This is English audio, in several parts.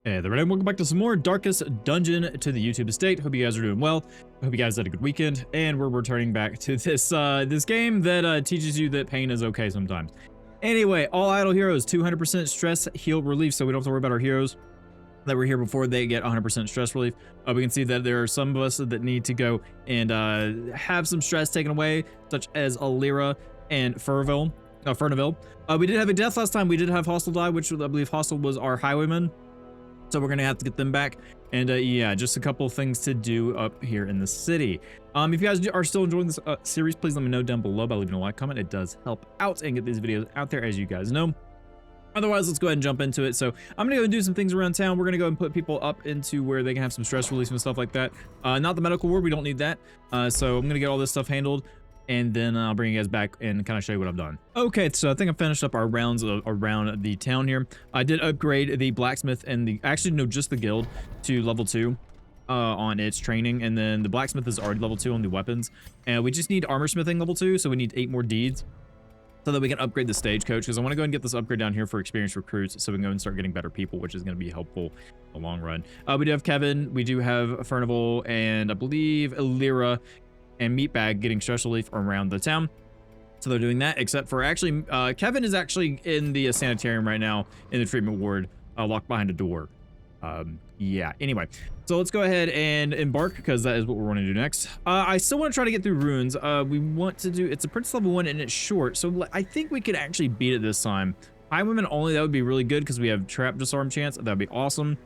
Hey there, everyone. Welcome back to some more Darkest Dungeon to the YouTube estate. Hope you guys are doing well. Hope you guys had a good weekend, and we're returning back to this game that teaches you that pain is okay sometimes. Anyway, all idle heroes, 200% stress heal relief, so we don't have to worry about our heroes that were here before they get 100% stress relief. We can see that there are some of us that need to go and have some stress taken away, such as Alira and Furniville. We did have a death last time. We did have Hostile die, which I believe Hostile was our highwayman. So we're gonna have to get them back, and yeah, just a couple of things to do up here in the city. If you guys are still enjoying this series, please let me know down below by leaving a like, comment. It does help out and get these videos out there, as you guys know. Otherwise, let's go ahead and jump into it. So I'm gonna go and do some things around town. We're gonna go and put people up into where they can have some stress relief and stuff like that. Not the medical ward, we don't need that. So I'm gonna get all this stuff handled, and then I'll bring you guys back and kind of show you what I've done. Okay, so I think I finished up our rounds around the town here. I did upgrade the blacksmith and just the guild to level 2 on its training, and then the blacksmith is already level 2 on the weapons, and we just need armor smithing level 2, so we need 8 more deeds so that we can upgrade the stagecoach, because I want to go and get this upgrade down here for experienced recruits so we can go and start getting better people, which is going to be helpful in the long run. We do have Kevin, we do have Furniville, and I believe Alira and Meatbag getting stress relief around the town. So they're doing that, except for actually, Kevin is actually in the sanitarium right now in the treatment ward, locked behind a door. Yeah, anyway, so let's go ahead and embark, because that is what we're going to do next. I still want to try to get through runes. We want to do, it's a Prince level 1 and it's short, so I think we could actually beat it this time. High women only, that would be really good, because we have trap disarm chance. That would be awesome.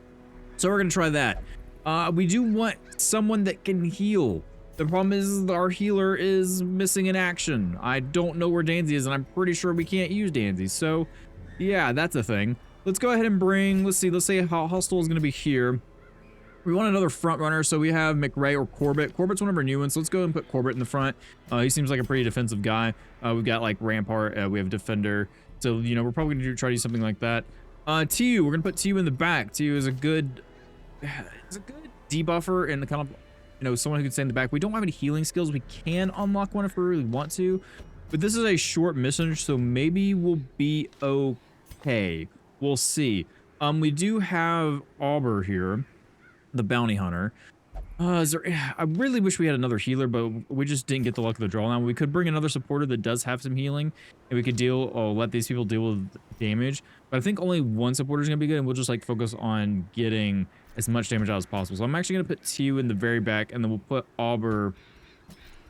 So we're going to try that. We do want someone that can heal. The problem is our healer is missing in action. I don't know where Danzy is, and I'm pretty sure we can't use Danzy. So, yeah, that's a thing. Let's go ahead and bring, let's say how Hostile is going to be here. We want another front runner, so we have McRae or Corbett. Corbett's one of our new ones, so let's go ahead and put Corbett in the front. He seems like a pretty defensive guy. We've got like Rampart, we have Defender. So, you know, we're probably going to try to do something like that. TU, we're going to put TU in the back. TU is a good debuffer and kind of, you know, someone who can stay in the back. We don't have any healing skills. We can unlock one if we really want to, but this is a short mission, so maybe we'll be okay. We'll see. We do have Auber here, the bounty hunter. I really wish we had another healer, but we just didn't get the luck of the draw. Now we could bring another supporter that does have some healing, and we could let these people deal with damage. But I think only one supporter is gonna be good, and we'll just like focus on getting as much damage out as possible. So I'm actually gonna put TU in the very back, and then we'll put Auber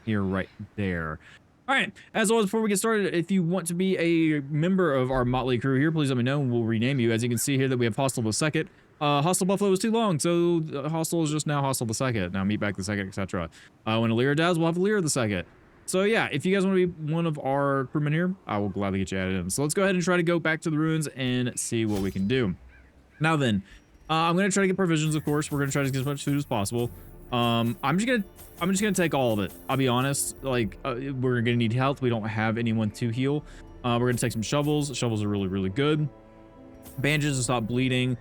here right there. All right, as always, before we get started, if you want to be a member of our motley crew here, please let me know and we'll rename you. As you can see here that we have Hostile the Second. Hostile Buffalo was too long, so Hostile is just now Hostile the Second. Now Meatbag the Second, etc. When Alira dies, we'll have Alira the Second. So yeah, if you guys want to be one of our crewmen here, I will gladly get you added in. So let's go ahead and try to go back to the ruins and see what we can do. Now then, I'm gonna try to get provisions, of course. We're gonna try to get as much food as possible. I'm just gonna take all of it. I'll be honest. Like, we're gonna need health. We don't have anyone to heal. We're gonna take some shovels. Shovels are really, really good. Bandages to stop bleeding.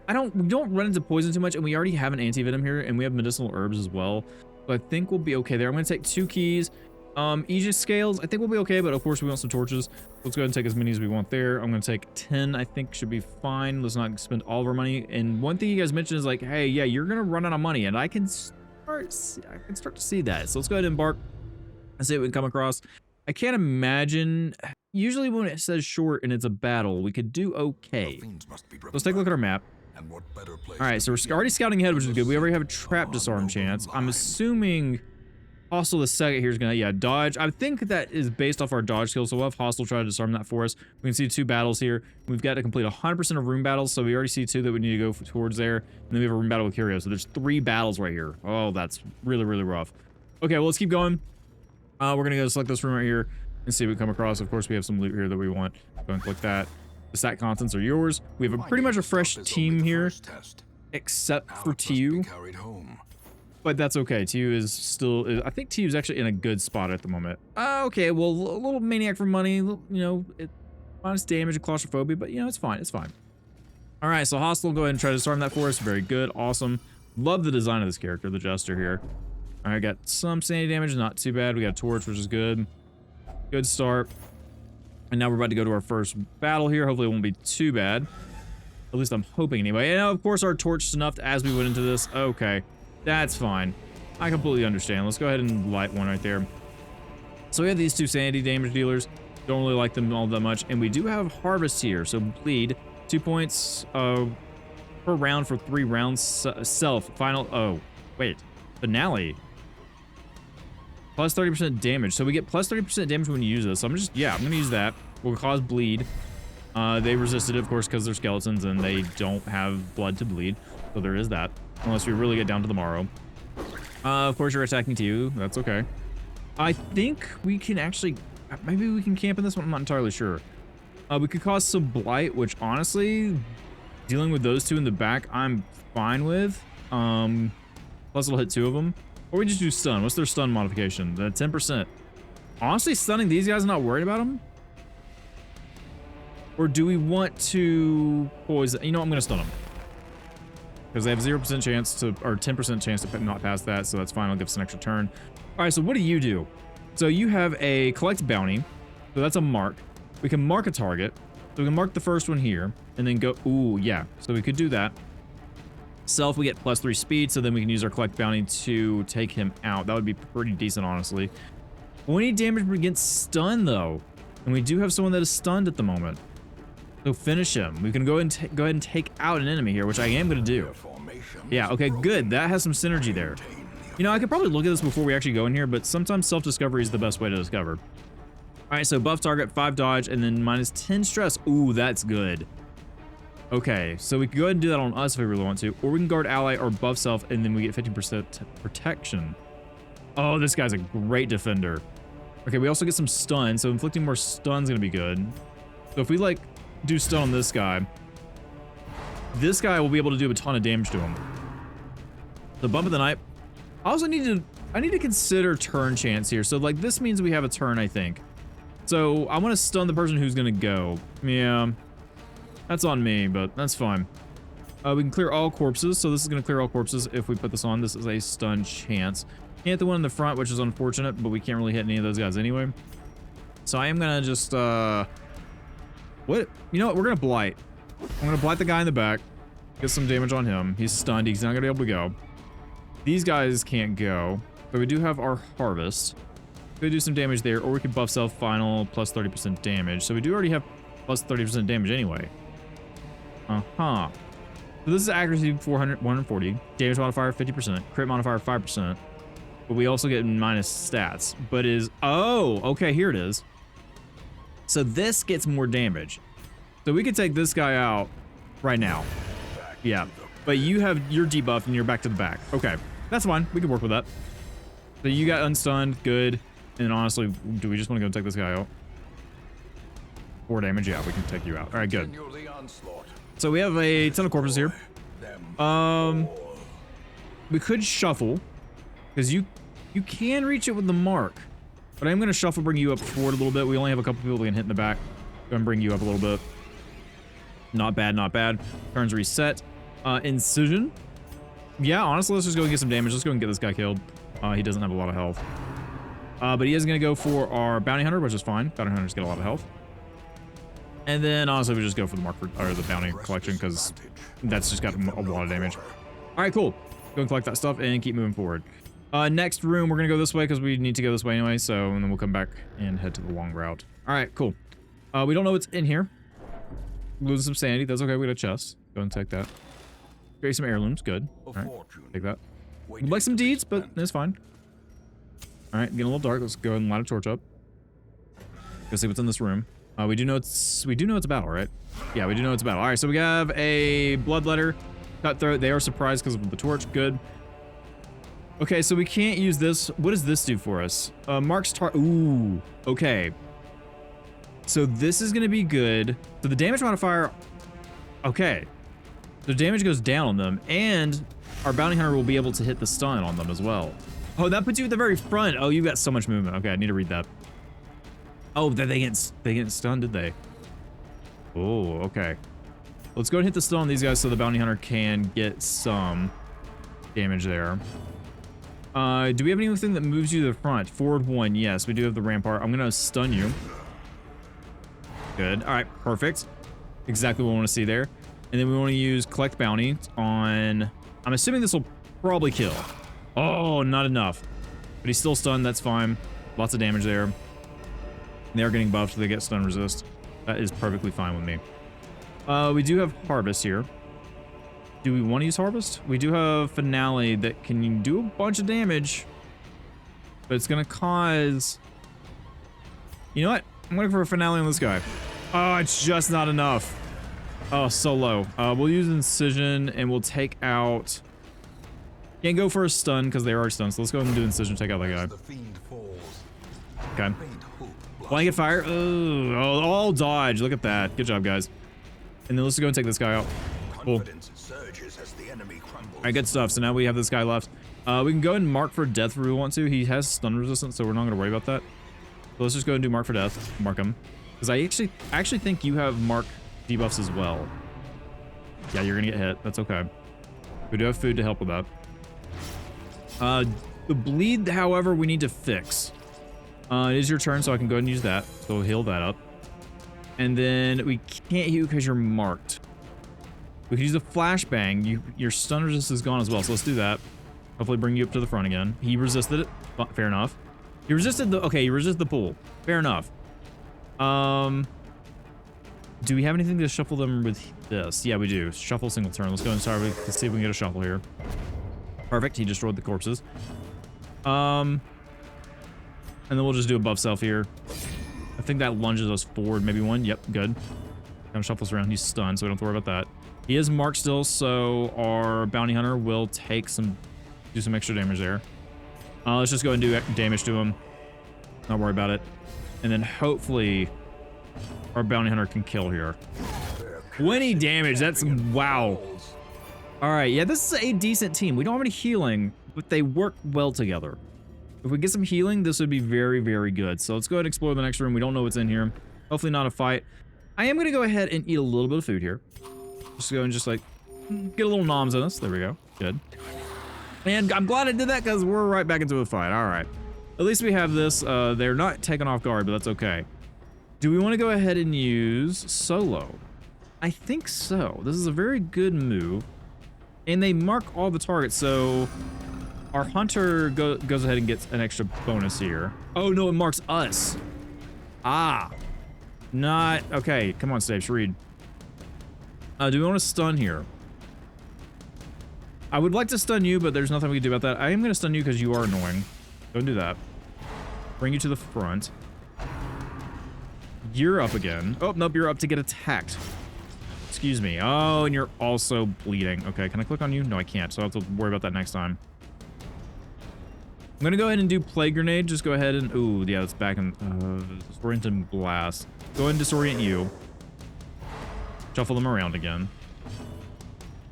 We don't run into poison too much, and we already have an anti-venom here, and we have medicinal herbs as well. So I think we'll be okay there. I'm gonna take 2 keys. Aegis scales, I think we'll be okay, but of course we want some torches. Let's go ahead and take as many as we want there. I'm gonna take 10, I think should be fine. Let's not spend all of our money. And one thing you guys mentioned is like, hey, yeah, you're gonna run out of money, and I can start to see that. So let's go ahead and embark and see what we can come across. I can't imagine, usually when it says short and it's a battle, we could do okay. Let's take a look at our map. All right, so we're already scouting ahead, which is good. We already have a trap disarm chance. I'm assuming Hostile the Second here is gonna, yeah, dodge. I think that is based off our dodge skills, so we'll have Hostile try to disarm that for us. We can see 2 battles here. We've got to complete 100% of room battles, so we already see 2 that we need to go towards there. And then we have a room battle with Curio, so there's 3 battles right here. Oh, that's really, really rough. Okay, well, let's keep going. We're gonna go select this room right here and see what we come across. Of course, we have some loot here that we want. Go and click that. The stat contents are yours. We have pretty much a fresh team here, except for TU. But that's okay. TU is still, I think TU is actually in a good spot at the moment. Okay, well, a little maniac for money, you know, minus damage and claustrophobia, but you know, it's fine, it's fine. All right, so Hostile, go ahead and try to disarm that for us. Very good, awesome. Love the design of this character, the Jester here. All right, got some sanity damage, not too bad. We got a torch, which is good. Good start. And now we're about to go to our first battle here. Hopefully it won't be too bad. At least I'm hoping anyway. And of course our torch snuffed as we went into this. Okay, that's fine. I completely understand. Let's go ahead and light one right there. So we have these 2 sanity damage dealers. Don't really like them all that much. And we do have harvest here. So bleed, 2 points per round for 3 rounds. Self, final, oh, wait, finale. Plus 30% damage. So we get plus 30% damage when you use this. So I'm gonna use that. Will cause bleed. They resisted it, of course, because they're skeletons and they don't have blood to bleed. So there is that. Unless we really get down to the morrow. Of course, you're attacking to you. That's okay. I think we can actually... Maybe we can camp in this one. I'm not entirely sure. We could cause some blight, which honestly, dealing with those 2 in the back, I'm fine with. Plus it'll hit 2 of them. Or we just do stun. What's their stun modification? The 10%. Honestly, stunning these guys, not worried about them. Or do we want to poison? You know, I'm going to stun them. Because they have 0% chance to, or 10% chance to not pass that, so that's fine. I'll give us an extra turn. All right, so what do you do? So you have a collect bounty. So that's a mark. We can mark a target. So we can mark the first one here, and then go, ooh, yeah. So we could do that. Self, we get plus 3 speed, so then we can use our collect bounty to take him out. That would be pretty decent, honestly. We need damage against stun, though. And we do have someone that is stunned at the moment. So finish him. We can go ahead and take out an enemy here, which I am going to do. Yeah, okay, good. That has some synergy there. You know, I could probably look at this before we actually go in here, but sometimes self-discovery is the best way to discover. All right, so buff target, 5 dodge, and then minus 10 stress. Ooh, that's good. Okay, so we can go ahead and do that on us if we really want to, or we can guard ally or buff self, and then we get 15% protection. Oh, this guy's a great defender. Okay, we also get some stun, so inflicting more stun's gonna be good. So if we like do stun on this guy will be able to do a ton of damage to him. The bump of the night. I also need to consider turn chance here. So like this means we have a turn, I think. So I want to stun the person who's gonna go. Yeah, that's on me, but that's fine. We can clear all corpses, so this is gonna clear all corpses if we put this on. This is a stun chance. Can't hit the one in the front, which is unfortunate, but we can't really hit any of those guys anyway. So I am gonna just what? You know what? We're gonna blight. I'm gonna blight the guy in the back. Get some damage on him. He's stunned. He's not gonna be able to go. These guys can't go, but we do have our harvest. We could do some damage there, or we could buff self final plus 30% damage. So we do already have plus 30% damage anyway. So this is accuracy 140, damage modifier 50%, crit modifier 5%, but we also get minus stats. But oh, okay, here it is. So this gets more damage. So we could take this guy out right now. Yeah, but you're debuffed and you're back to the back. Okay, that's fine. We can work with that. So you got unstunned, good. And honestly, do we just want to go take this guy out? 4 damage, yeah, we can take you out. All right, good. So we have a ton of corpses here. We could shuffle, because you can reach it with the mark. But I'm going to shuffle, bring you up forward a little bit. We only have a couple people we can hit in the back. Going to bring you up a little bit. Not bad, not bad. Turns reset. Incision. Yeah, honestly, let's just go and get some damage. Let's go and get this guy killed. He doesn't have a lot of health. But he is going to go for our bounty hunter, which is fine. Bounty hunters get a lot of health. And then honestly, we just go for the mark or the bounty collection, because that's just got a lot of damage. All right, cool. Go and collect that stuff and keep moving forward. Next room, we're gonna go this way because we need to go this way anyway. So, and then we'll come back and head to the long route. All right, cool. We don't know what's in here. Losing some sanity. That's okay. We got a chest. Go and take that. Create some heirlooms. Good. All right, take that. We'd like some deeds, but it's fine. All right, getting a little dark. Let's go ahead and light a torch up. Go see what's in this room. We do know it's a battle, right? Yeah, we do know it's a battle. All right, so we have a bloodletter, cutthroat. They are surprised because of the torch. Good. Okay, so we can't use this. What does this do for us? Marks ooh, okay. So this is gonna be good. So the damage modifier, okay. The damage goes down on them, and our bounty hunter will be able to hit the stun on them as well. Oh, that puts you at the very front. Oh, you got so much movement. Okay, I need to read that. Oh, they get stunned, did they? Oh, okay. Let's go and hit the stun on these guys so the bounty hunter can get some damage there. Do we have anything that moves you to the front? Forward 1, yes, we do have the rampart. I'm gonna stun you. Good, all right, perfect. Exactly what I want to see there. And then we want to use collect bounty on, I'm assuming this will probably kill. Oh, not enough. But he's still stunned, that's fine. Lots of damage there. They are getting buffed, so they get stun resist. That is perfectly fine with me. We do have harvest here. Do we want to use harvest? We do have finale that can do a bunch of damage, but it's gonna cause, you know what? I'm looking for a finale on this guy. Oh, it's just not enough. Oh, so low. We'll use incision and we'll take out, can't go for a stun because they are stunned, so let's go ahead and do incision, take out that guy. Okay. Blanket fire. Oh, all dodge. Look at that. Good job, guys. And then let's go and take this guy out. Cool. Alright, good stuff. So now we have this guy left. We can go ahead and mark for death if we want to. He has stun resistance, so we're not going to worry about that. So let's just go and do mark for death. Mark him. Because I actually think you have mark debuffs as well. Yeah, you're going to get hit. That's okay. We do have food to help with that. The bleed, however, we need to fix. It is your turn, so I can go ahead and use that. So heal that up. And then we can't heal because you're marked. We can use a flashbang. Your stun resist is gone as well, so let's do that. Hopefully bring you up to the front again. He resisted it. Fair enough. He resisted the, okay, he resisted the pull. Fair enough. Do we have anything to shuffle them with this? Yeah, we do. Shuffle single turn. Let's go and start with, let's see if we can get a shuffle here. Perfect. He destroyed the corpses. And then we'll just do a buff self here. I think that lunges us forward. Maybe one. Yep, good. Kind of shuffles around. He's stunned, so we don't have to worry about that. He is marked still, so our bounty hunter will take some, do some extra damage there. Let's just go and do damage to him. Not worry about it. And then hopefully our bounty hunter can kill here. 20 damage. That's, wow. All right, yeah, this is a decent team. We don't have any healing, but they work well together. If we get some healing, this would be very, very good. So let's go ahead and explore the next room. We don't know what's in here. Hopefully not a fight. I am going to go ahead and eat a little bit of food here. Just go and just like get a little noms on us. There we go. Good. And I'm glad I did that because we're right back into a fight. All right. At least we have this. They're not taken off guard, but that's okay. Do we want to go ahead and use solo? I think so. This is a very good move. And they mark all the targets, so our hunter goes ahead and gets an extra bonus here. Oh, no, it marks us. Ah. Not... Okay, come on, Stapes, read. Do we want to stun here? I would like to stun you, but there's nothing we can do about that. I am going to stun you because you are annoying. Don't do that. Bring you to the front. You're up again. Oh, nope, you're up to get attacked. Excuse me. Oh, and you're also bleeding. Okay, can I click on you? No, I can't, so I'll have to worry about that next time. I'm gonna go ahead and do Plague Grenade. Just go ahead and... Ooh, yeah, it's back in... Disorient and Blast. Go ahead and disorient you. Shuffle them around again.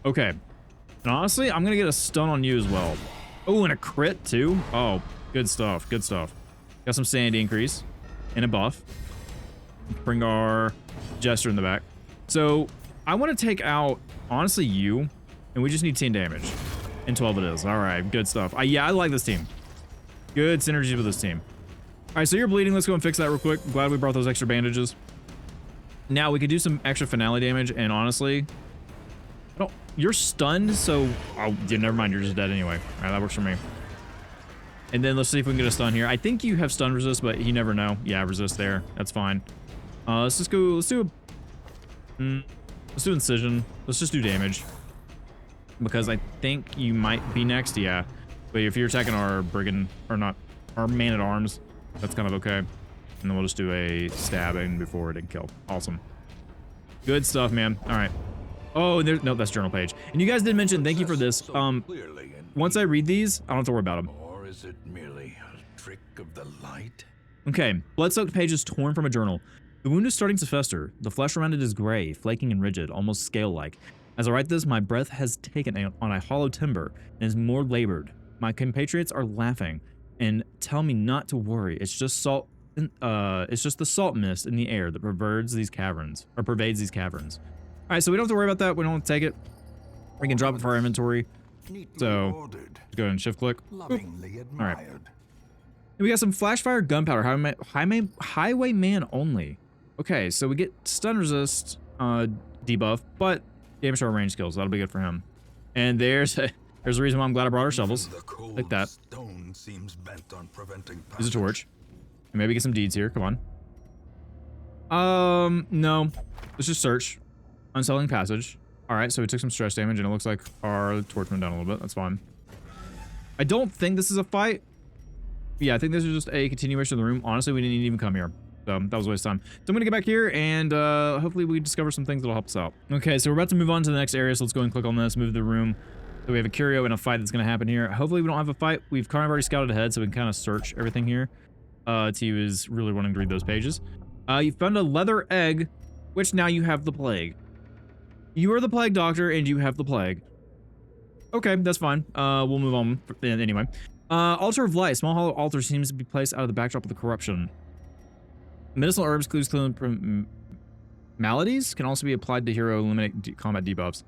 Okay. And honestly, I'm gonna get a stun on you as well. Oh, and a crit too? Oh, good stuff, good stuff. Got some sanity increase. And a buff. Bring our Jester in the back. So, I want to take out, honestly, you. And we just need 10 damage. And 12 it is. Alright, good stuff. Yeah, I like this team. Good synergy with this team. Alright, so you're bleeding. Let's go and fix that real quick. Glad we brought those extra bandages. Now, we could do some extra finale damage. And honestly... Oh, you're stunned, so... Oh, yeah, never mind. You're just dead anyway. Alright, that works for me. And then let's see if we can get a stun here. I think you have stun resist, but you never know. Yeah, resist there. That's fine. Let's just go... Let's do incision. Let's just do damage. Because I think you might be next, yeah. But if you're attacking our brigand, or not, our man-at-arms, that's kind of okay. And then we'll just do a stabbing before it and kill. Awesome. Good stuff, man. All right. Oh, there's, no, that's journal page. And you guys did mention, thank you for this. Once I read these, I don't have to worry about them. Or is it merely a trick of the light? Okay. Blood-soaked pages torn from a journal. The wound is starting to fester. The flesh around it is gray, flaking and rigid, almost scale-like. As I write this, my breath has taken on a hollow timber and is more labored. My compatriots are laughing and tell me not to worry. It's just salt. It's just the salt mist in the air that pervades these caverns. All right, so we don't have to worry about that. We don't have to take it. We can drop it for our inventory. So go ahead and shift click. All right. We got some flashfire gunpowder. Highwayman only. Okay, so we get stun resist debuff, but Damage to our range skills. That'll be good for him. And there's a reason why I'm glad I brought our shovels. Like that. Stone seems bent on preventing Use a torch. And maybe get some deeds here. Come on. No. Let's just search. Unsettling passage. Alright, so we took some stress damage, and it looks like our torch went down a little bit. That's fine. I don't think this is a fight. Yeah, I think this is just a continuation of the room. Honestly, we didn't even come here. So that was a waste of time. So I'm gonna get back here, and hopefully we discover some things that'll help us out. Okay, so we're about to move on to the next area, so let's go and click on this, move the room. So we have a curio and a fight that's gonna happen here. Hopefully we don't have a fight. We've kind of already scouted ahead, so we can kind of search everything here. T is really wanting to read those pages. You found a leather egg, which now you have the plague. You are the plague doctor, and you have the plague. Okay, that's fine. We'll move on anyway. Altar of light. Small hollow altar seems to be placed out of the backdrop of the corruption. Medicinal herbs, clues, from maladies can also be applied to hero, eliminate combat debuffs.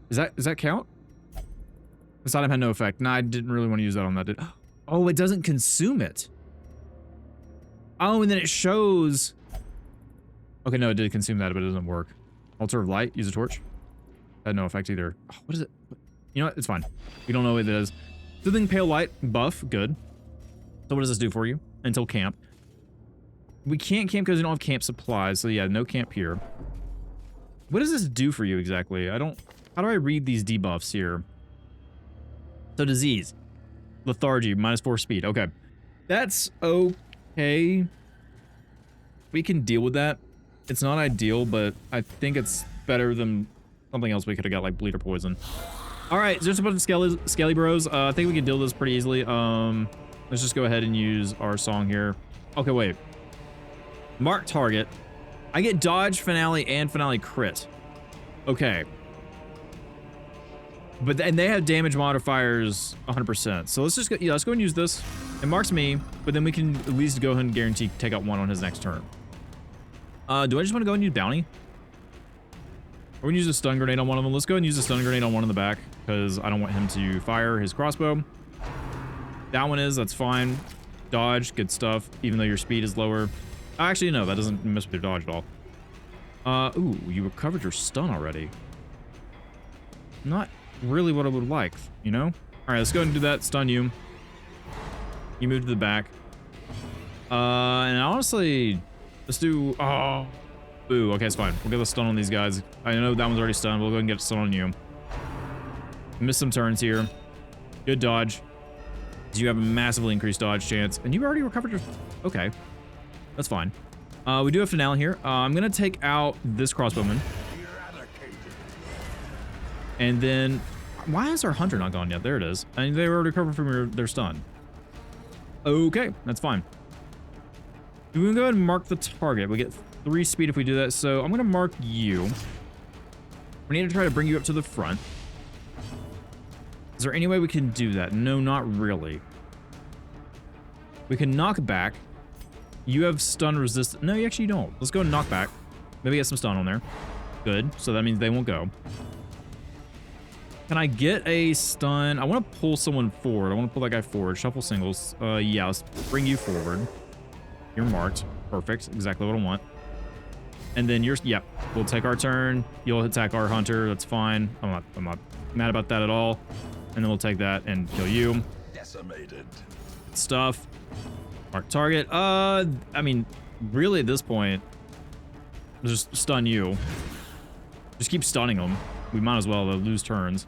Does that count? This item had no effect. Nah, I didn't really want to use that on that. Oh, it doesn't consume it. Oh, and then it shows. Okay, no, it did consume that, but it doesn't work. Altar of light. Use a torch. Had no effect either. Oh, what is it? You know what? It's fine. We don't know what it is. Soothing pale light buff. Good. So what does this do for you? Until camp. We can't camp because we don't have camp supplies. So yeah, no camp here. What does this do for you exactly? How do I read these debuffs here? So disease. Lethargy. -4 speed. Okay. That's okay. We can deal with that. It's not ideal, but I think it's better than something else we could have got, like bleed or poison. Alright, just a bunch of scaly bros. I think we can deal with this pretty easily. Let's just go ahead and use our song here. Okay, wait. Mark target. I get dodge, finale, and finale crit. Okay. And they have damage modifiers 100%. So let's just go, yeah, let's go and use this. It marks me, but then we can at least go ahead and guarantee take out one on his next turn. Do I just want to go and use bounty? Or we can use a stun grenade on one of them. Let's go and use a stun grenade on one in the back, because I don't want him to fire his crossbow. That one is, that's fine. Dodge, good stuff, even though your speed is lower. Actually, no, that doesn't mess with your dodge at all. Ooh, you recovered your stun already. Not really what I would like, you know? Alright, let's go ahead and do that. Stun you. You move to the back. And honestly, let's do... Oh, boo. Okay, it's fine. We'll get the stun on these guys. I know that one's already stunned. We'll go ahead and get a stun on you. Miss some turns here. Good dodge. You have a massively increased dodge chance. And you already recovered your... Okay. That's fine. We do have finale here. I'm going to take out this crossbowman. And then... Why is our hunter not gone yet? There it is. I mean, they were recovered from their stun. Okay, that's fine. We can go ahead and mark the target. We get 3 speed if we do that. So I'm going to mark you. We need to try to bring you up to the front. Is there any way we can do that? No, not really. We can knock back. You have stun resist. No, you actually don't. Let's go and knock back. Maybe get some stun on there. Good. So that means they won't go. Can I get a stun? I want to pull someone forward. I want to pull that guy forward. Shuffle singles. Yeah, let's bring you forward. You're marked. Perfect. Exactly what I want. And then you're... Yep. We'll take our turn. You'll attack our hunter. That's fine. I'm not mad about that at all. And then we'll take that and kill you. Decimated. Stuff. Mark target. I mean, really at this point, just stun you. Just keep stunning them. We might as well lose turns.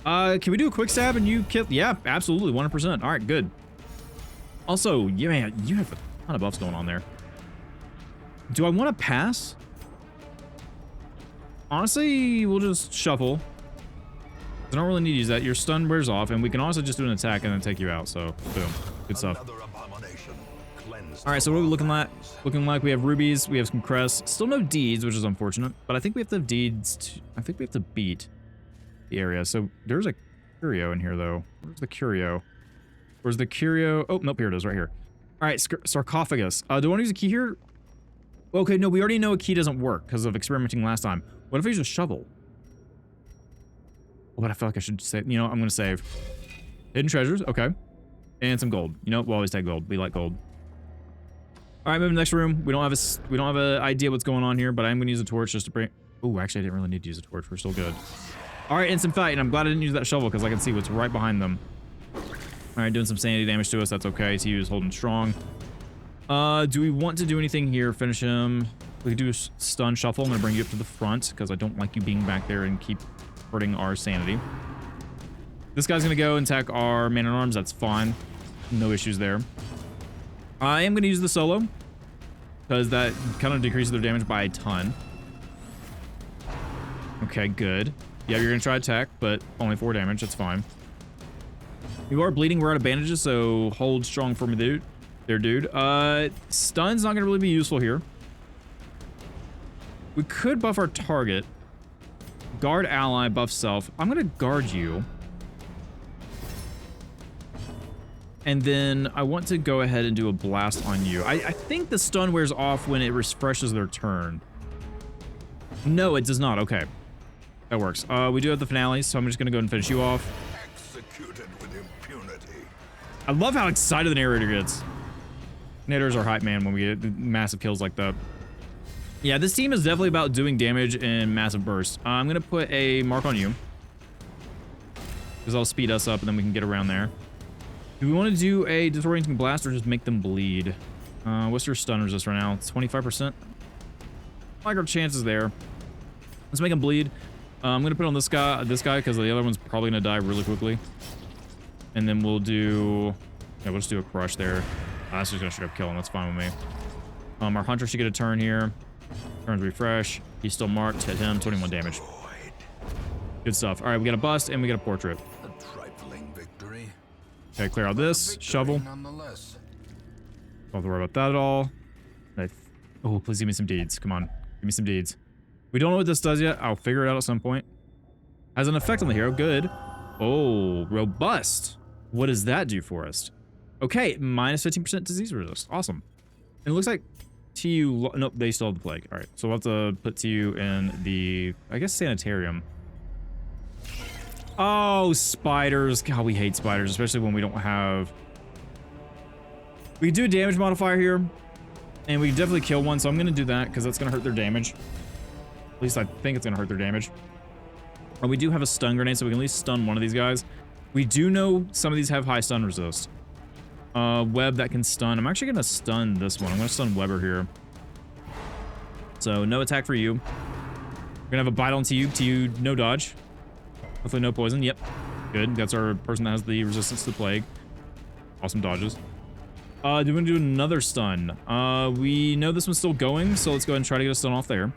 Can we do a quick stab and you kill? Yeah, absolutely, 100%. All right, good. Also, yeah, man, you have a ton of buffs going on there. Do I want to pass? Honestly, we'll just shuffle. I don't really need to use that. Your stun wears off, and we can also just do an attack and then take you out. So, boom, good stuff. All right, so what are we looking like? Looking like we have rubies, we have some crests, still no deeds, which is unfortunate. But I think we have to have deeds. I think we have to beat the area. So there's a curio in here, though. Where's the curio? Where's the curio? Oh, nope, here it is, right here. All right, sarcophagus. Do I want to use a key here? Okay, no, we already know a key doesn't work because of experimenting last time. What if I use a shovel? What I feel like I should save. You know, I'm gonna save. Hidden treasures, okay, and some gold. You know, we'll always take gold. We like gold. All right, moving to the next room. We don't have an idea what's going on here, but I'm gonna use a torch just to bring. Oh, actually, I didn't really need to use a torch. We're still good. All right, instant fight, and I'm glad I didn't use that shovel because I can see what's right behind them. All right, doing some sanity damage to us. That's okay. TU is holding strong. Do we want to do anything here? Finish him. We could do a stun shuffle. I'm going to bring you up to the front because I don't like you being back there and keep hurting our sanity. This guy's going to go and attack our man-at-arms. That's fine. No issues there. I am going to use the solo because that kind of decreases their damage by a ton. Okay, good. Yeah, you're going to try attack, but only 4 damage. That's fine. You are bleeding. We're out of bandages, so hold strong for me, dude. There, dude. Stun's not going to really be useful here. We could buff our target. Guard ally, buff self. I'm going to guard you. And then I want to go ahead and do a blast on you. I think the stun wears off when it refreshes their turn. No, it does not. Okay. That works. We do have the finale, so I'm just going to go and finish you off. Executed with impunity. I love how excited the narrator gets. Narrators are hype, man, when we get massive kills like that. Yeah, this team is definitely about doing damage in massive bursts. I'm going to put a mark on you. Because that'll speed us up, and then we can get around there. Do we want to do a disorienting blast or just make them bleed? What's your stun resist right now? It's 25%. I like our chances there. Let's make them bleed. I'm going to put on this guy because the other one's probably going to die really quickly. And then we'll do... Yeah, we'll just do a crush there. That's just going to straight up kill him. That's fine with me. Our hunter should get a turn here. Turns refresh. He's still marked. Hit him. 21 damage. Good stuff. All right, we got a bust and we got a portrait. A trifling victory. Okay, clear out this. Shovel. Nonetheless. Don't have to worry about that at all. Oh, please give me some deeds. Come on. Give me some deeds. We don't know what this does yet. I'll figure it out at some point. Has an effect on the hero. Good. Oh, robust. What does that do for us? Okay, minus 15% disease resist. Awesome. And it looks like TU... Nope, they still have the plague. All right, so we'll have to put TU in the, I guess, sanitarium. Oh, spiders. God, we hate spiders, especially when we don't have... We do a damage modifier here, and we definitely kill one, so I'm going to do that because that's going to hurt their damage. At least I think it's going to hurt their damage. And we do have a stun grenade, so we can at least stun one of these guys. We do know some of these have high stun resist. Web that can stun. I'm actually going to stun this one. I'm going to stun Weber here. So no attack for you. We're going to have a bite on TU. TU, no dodge. Hopefully no poison. Yep. Good. That's our person that has the resistance to the plague. Awesome dodges. Do we want to do another stun? We know this one's still going, so let's go ahead and try to get a stun off there.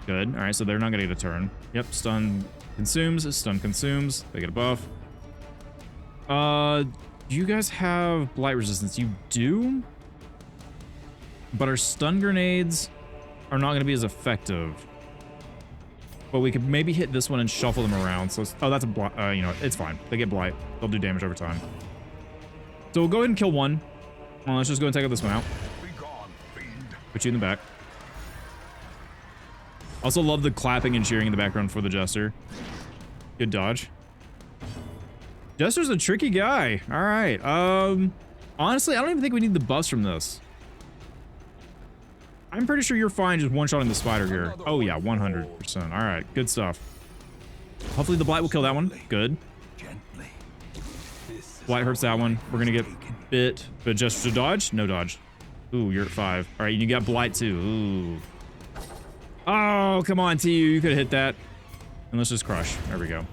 Good. All right, so they're not going to get a turn. Yep, stun consumes. Stun consumes. They get a buff. Do you guys have blight resistance? You do? But our stun grenades are not going to be as effective. But we could maybe hit this one and shuffle them around. So, oh, that's a blight. You know, it's fine. They get blight. They'll do damage over time. So we'll go ahead and kill one. Let's just go and take this one out. Put you in the back. Also love the clapping and cheering in the background for the Jester. Good dodge. Jester's a tricky guy. All right. Honestly, I don't even think we need the buffs from this. I'm pretty sure you're fine just one-shotting the spider here. Oh yeah, 100%. All right, good stuff. Hopefully the blight will kill that one. Good. Blight hurts that one. We're gonna get bit, but just to dodge? No dodge. Ooh, you're at 5. All right, you got blight too. Ooh. Oh, come on, TU. You could have hit that. And let's just crush. There we go.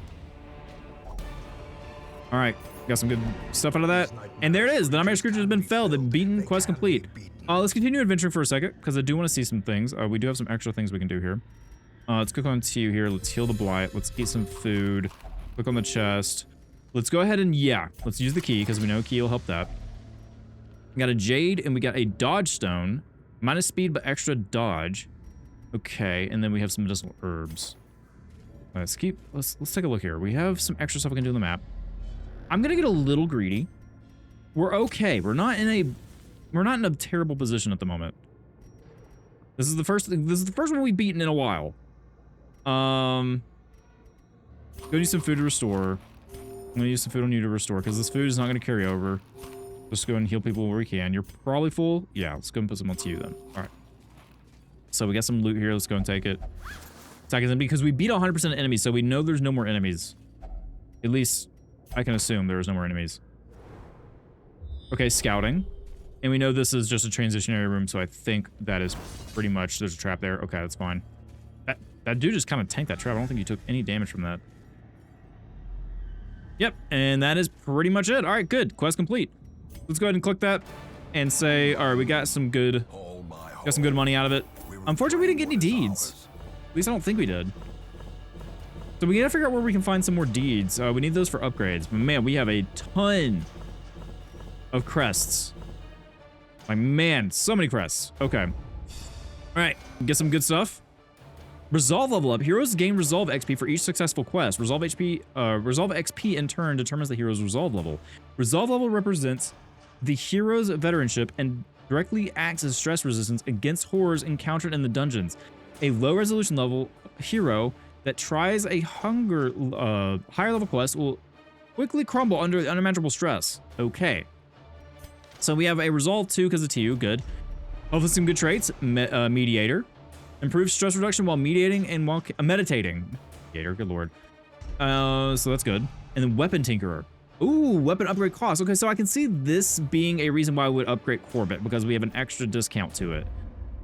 All right, got some good stuff out of that. And there it is. The Nightmare Scrooge has been felled and beaten. Quest complete. Let's continue adventuring for a second because I do want to see some things. We do have some extra things we can do here. Let's click on TU here. Let's heal the blight. Let's eat some food. Click on the chest. Let's go ahead and, yeah, let's use the key because we know key will help that. We got a jade and we got a dodge stone. Minus speed, but extra dodge. Okay, and then we have some medicinal herbs. Let's take a look here. We have some extra stuff we can do on the map. I'm gonna get a little greedy. We're okay. We're not in a terrible position at the moment. This is the first one we've beaten in a while. Go use some food to restore. I'm gonna use some food on you to restore because this food is not gonna carry over. Let's go and heal people where we can. You're probably full. Yeah, let's go and put some on to you then. All right. So we got some loot here. Let's go and take it. Seconds in because we beat 100% enemies, so we know there's no more enemies. At least I can assume there's no more enemies. Okay, scouting. And we know this is just a transitionary room, so I think that is pretty much... There's a trap there. Okay, that's fine. That dude just kind of tanked that trap. I don't think he took any damage from that. Yep, and that is pretty much it. All right, good. Quest complete. Let's go ahead and click that and say, all right, we got some good money out of it. Unfortunately, we didn't get any deeds. At least I don't think we did. So we gotta figure out where we can find some more deeds. We need those for upgrades. But man, we have a ton of crests. My man, so many crests. Okay. All right, get some good stuff. Resolve level up. Heroes gain resolve XP for each successful quest. Resolve XP in turn determines the hero's resolve level. Resolve level represents the hero's veteranship and directly acts as stress resistance against horrors encountered in the dungeons. A low resolution level hero that tries a higher level quest will quickly crumble under unimaginable stress. Okay. So we have a resolve 2 because of TU, good. Hopefully some good traits. Mediator. Improves stress reduction while mediating and while meditating. Mediator, good lord. So that's good. And then weapon tinkerer. Ooh, weapon upgrade cost. Okay, so I can see this being a reason why I would upgrade Corbett because we have an extra discount to it.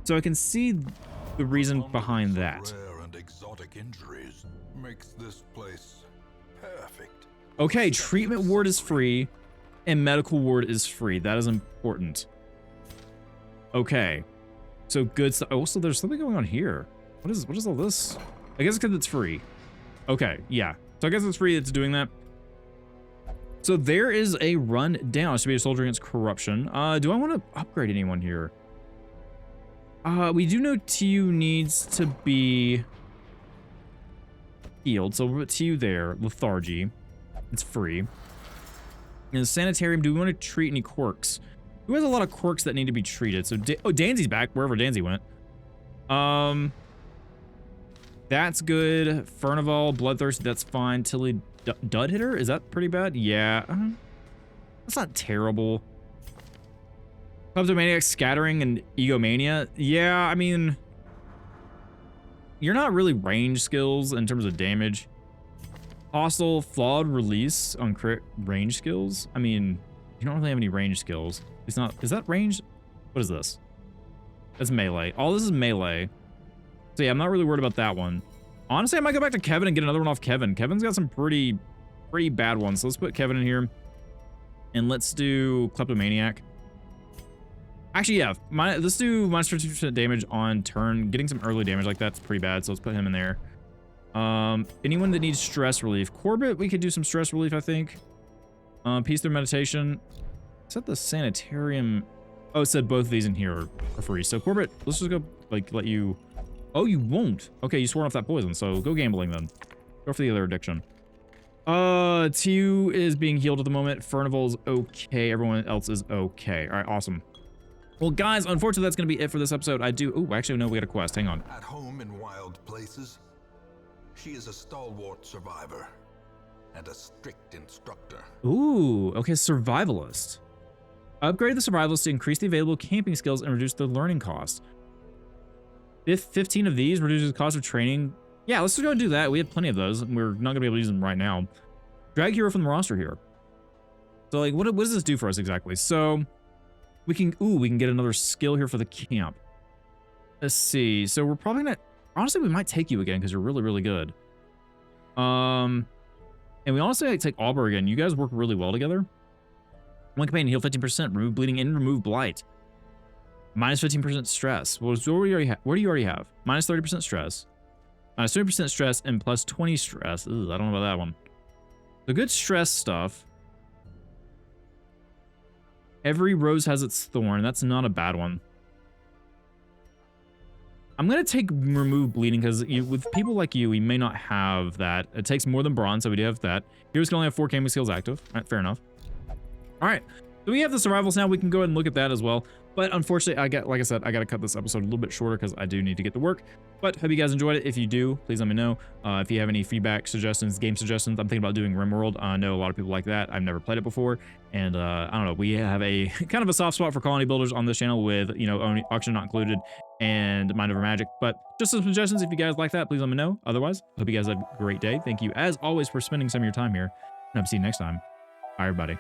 So I can see the reason behind that. Rare and exotic injuries makes this place perfect. Okay, treatment ward is free and medical ward is free. That is important. Okay. So good stuff. Oh, so there's something going on here. What is all this? I guess because it's free. Okay, yeah. So I guess it's free. It's doing that. So there is a run down. It should be a soldier against corruption. Do I want to upgrade anyone here? We do know TU needs to be healed. So we'll put TU there. Lethargy. It's free. In the sanitarium, do we want to treat any quirks? Who has a lot of quirks that need to be treated? So, Danzy's back, wherever Danzy went. That's good. Furnival, Bloodthirst, that's fine. Tilly, Dud Hitter? Is that pretty bad? Yeah. That's not terrible. Kleptomaniac, Scattering, and Egomania. Yeah, I mean... You're not really range skills in terms of damage. Hostile, Flawed Release on crit range skills. I mean, you don't really have any range skills. It's not... Is that range? What is this? That's melee. All this is melee. So yeah, I'm not really worried about that one. Honestly, I might go back to Kevin and get another one off Kevin. Kevin's got some pretty bad ones. So let's put Kevin in here. And let's do Kleptomaniac. Actually, yeah. Let's do minus 50% damage on turn. Getting some early damage like that's pretty bad. So let's put him in there. Anyone that needs stress relief. Corbett, we could do some stress relief, I think. Peace through meditation. Is that the sanitarium? Oh, it said both of these in here are free. So Corbett, let's just go like let you... Oh, you won't. Okay, you swore off that poison, so go gambling then. Go for the other addiction. TU is being healed at the moment. Furnival is okay. Everyone else is okay. All right, awesome. Well, guys, unfortunately, that's going to be it for this episode. Oh, actually, no, we got a quest. Hang on. At home in wild places, she is a stalwart survivor and a strict instructor. Ooh, okay, survivalist. Upgrade the survivalist to increase the available camping skills and reduce the learning cost. If 15 of these reduces the cost of training. Yeah, let's just go and do that. We have plenty of those, and we're not going to be able to use them right now. Drag hero from the roster here. So, like, what does this do for us exactly? So, we can get another skill here for the camp. Let's see. So, we're probably going to... Honestly, we might take you again, because you're really, really good. And we honestly might take Auber again. You guys work really well together. One campaign, heal 15%, remove bleeding, and remove blight. Minus 15% stress. Well, what do you already have? Minus 30% stress. Minus 30% stress and plus 20 stress. Ooh, I don't know about that one. The good stress stuff. Every rose has its thorn. That's not a bad one. I'm going to take remove bleeding because with people like you, we may not have that. It takes more than bronze, so we do have that. Heroes can only have 4 camping skills active. All right, fair enough. All right. So we have the survivals now. We can go ahead and look at that as well. But unfortunately, like I said, I got to cut this episode a little bit shorter because I do need to get to work. But hope you guys enjoyed it. If you do, please let me know. If you have any feedback, suggestions, game suggestions, I'm thinking about doing RimWorld. I know a lot of people like that. I've never played it before. And I don't know, we have a kind of a soft spot for colony builders on this channel with, you know, auction not included and Mind Over Magic. But just some suggestions, if you guys like that, please let me know. Otherwise, hope you guys have a great day. Thank you, as always, for spending some of your time here. And I'll see you next time. Bye, everybody.